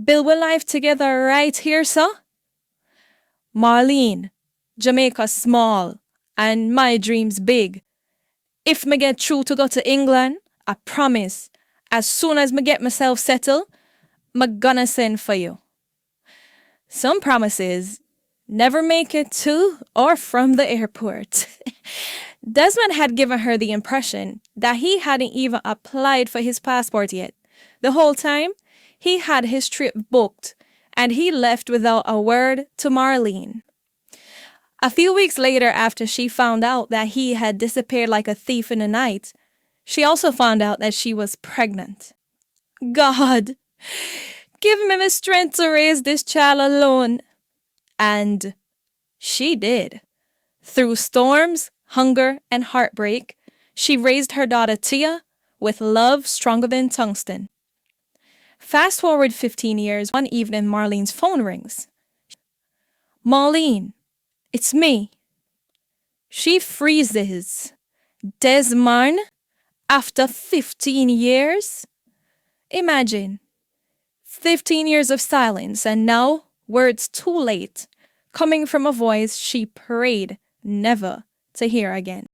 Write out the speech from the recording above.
Build we life together right here, so? Marlene, Jamaica small, and my dreams big. If me get through to go to England, I promise, as soon as me get myself settled, me gonna send for you. Some promises never make it to or from the airport. Desmond had given her the impression that he hadn't even applied for his passport yet. The whole time, he had his trip booked, and he left without a word to Marlene. A few weeks later, after she found out that he had disappeared like a thief in the night, she also found out that she was pregnant. God, give me the strength to raise this child alone. And she did. Through storms, hunger, and heartbreak, she raised her daughter Tia with love stronger than tungsten. Fast forward 15 years, one evening Marlene's phone rings. Marlene, it's me. She freezes. Desmond, after 15 years? Imagine, 15 years of silence, and now words too late, coming from a voice she prayed never to hear again.